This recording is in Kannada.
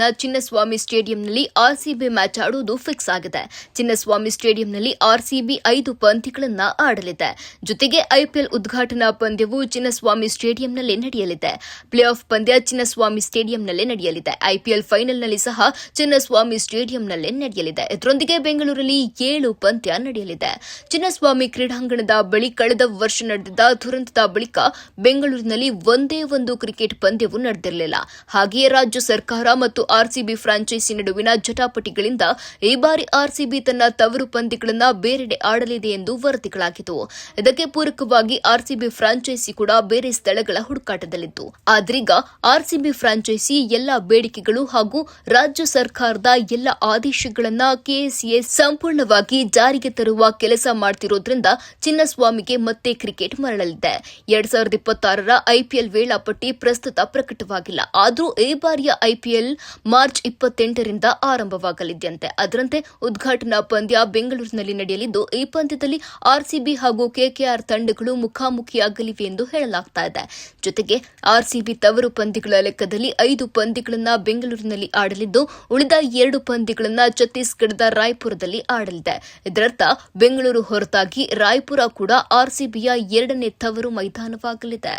ಬೆಂಗಳೂರಿನ ಚಿನ್ನಸ್ವಾಮಿ ಸ್ಟೇಡಿಯಂನಲ್ಲಿ ಆರ್ಸಿಬಿ ಮ್ಯಾಚ್ ಆಡುವುದು ಫಿಕ್ಸ್ ಆಗಿದೆ. ಚಿನ್ನಸ್ವಾಮಿ ಸ್ಟೇಡಿಯಂನಲ್ಲಿ ಆರ್ಸಿಬಿ 5 ಪಂದ್ಯಗಳನ್ನು ಆಡಲಿದೆ. ಜೊತೆಗೆ ಐಪಿಎಲ್ ಉದ್ಘಾಟನಾ ಪಂದ್ಯವು ಚಿನ್ನಸ್ವಾಮಿ ಸ್ಟೇಡಿಯಂನಲ್ಲಿ ನಡೆಯಲಿದೆ. ಪ್ಲೇ ಆಫ್ ಪಂದ್ಯ ಚಿನ್ನಸ್ವಾಮಿ ಸ್ಟೇಡಿಯಂನಲ್ಲೇ ನಡೆಯಲಿದೆ. ಐಪಿಎಲ್ ಫೈನಲ್ನಲ್ಲಿ ಸಹ ಚಿನ್ನಸ್ವಾಮಿ ಸ್ಟೇಡಿಯಂನಲ್ಲೇ ನಡೆಯಲಿದೆ. ಇದರೊಂದಿಗೆ ಬೆಂಗಳೂರಲ್ಲಿ 7 ಪಂದ್ಯ ನಡೆಯಲಿದೆ. ಚಿನ್ನಸ್ವಾಮಿ ಕ್ರೀಡಾಂಗಣದ ಬಳಿ ಕಳೆದ ವರ್ಷ ನಡೆದಿದ್ದ ದುರಂತದ ಬಳಿಕ ಬೆಂಗಳೂರಿನಲ್ಲಿ ಒಂದೇ ಒಂದು ಕ್ರಿಕೆಟ್ ಪಂದ್ಯವೂ ನಡೆದಿರಲಿಲ್ಲ. ಹಾಗೆಯೇ ರಾಜ್ಯ ಸರ್ಕಾರ ಮತ್ತು ಆರ್ಸಿಬಿ ಫ್ರಾಂಚೈಸಿ ನಡುವಿನ ಜಟಾಪಟಿಗಳಿಂದ ಈ ಬಾರಿ ಆರ್ಸಿಬಿ ತನ್ನ ತವರು ಪಂದ್ಯಗಳನ್ನು ಬೇರೆಡೆ ಆಡಲಿದೆ ಎಂದು ವರದಿಗಳಾಗಿದ್ದವು. ಇದಕ್ಕೆ ಪೂರಕವಾಗಿ ಆರ್ಸಿಬಿ ಫ್ರಾಂಚೈಸಿ ಕೂಡ ಬೇರೆ ಸ್ಥಳಗಳ ಹುಡುಕಾಟದಲ್ಲಿತ್ತು. ಆದ್ರೀಗ ಆರ್ಸಿಬಿ ಫ್ರಾಂಚೈಸಿ ಎಲ್ಲಾ ಬೇಡಿಕೆಗಳು ಹಾಗೂ ರಾಜ್ಯ ಸರ್ಕಾರದ ಎಲ್ಲ ಆದೇಶಗಳನ್ನು ಕೆಎಸ್ಸಿಎ ಸಂಪೂರ್ಣವಾಗಿ ಜಾರಿಗೆ ತರುವ ಕೆಲಸ ಮಾಡ್ತಿರೋದ್ರಿಂದ ಚಿನ್ನಸ್ವಾಮಿಗೆ ಮತ್ತೆ ಕ್ರಿಕೆಟ್ ಮರಳಲಿದೆ. 2026ರ ಐಪಿಎಲ್ ವೇಳಾಪಟ್ಟಿ ಪ್ರಸ್ತುತ ಪ್ರಕಟವಾಗಿಲ್ಲ. ಆದರೂ ಈ ಬಾರಿಯ ಐಪಿಎಲ್ ಮಾರ್ಚ್ 28ರಿಂದ ಆರಂಭವಾಗಲಿದೆಯಂತೆ. ಅದರಂತೆ ಉದ್ಘಾಟನಾ ಪಂದ್ಯ ಬೆಂಗಳೂರಿನಲ್ಲಿ ನಡೆಯಲಿದ್ದು, ಈ ಪಂದ್ಯದಲ್ಲಿ ಆರ್ಸಿಬಿ ಹಾಗೂ ಕೆಕೆಆರ್ ತಂಡಗಳು ಮುಖಾಮುಖಿಯಾಗಲಿವೆ ಎಂದು ಹೇಳಲಾಗುತ್ತಿದೆ. ಜೊತೆಗೆ ಆರ್ಸಿಬಿ ತವರು ಪಂದ್ಯಗಳ ಲೆಕ್ಕದಲ್ಲಿ 5 ಪಂದ್ಯಗಳನ್ನು ಬೆಂಗಳೂರಿನಲ್ಲಿ ಆಡಲಿದ್ದು, ಉಳಿದ 2 ಪಂದ್ಯಗಳನ್ನು ಛತ್ತೀಸ್ಗಢದ ರಾಯ್ಪುರದಲ್ಲಿ ಆಡಲಿದೆ. ಇದರರ್ಥ ಬೆಂಗಳೂರು ಹೊರತಾಗಿ ರಾಯ್ಪುರ ಕೂಡ ಆರ್ಸಿಬಿಯ 2ನೇ ತವರು ಮೈದಾನವಾಗಲಿದೆ.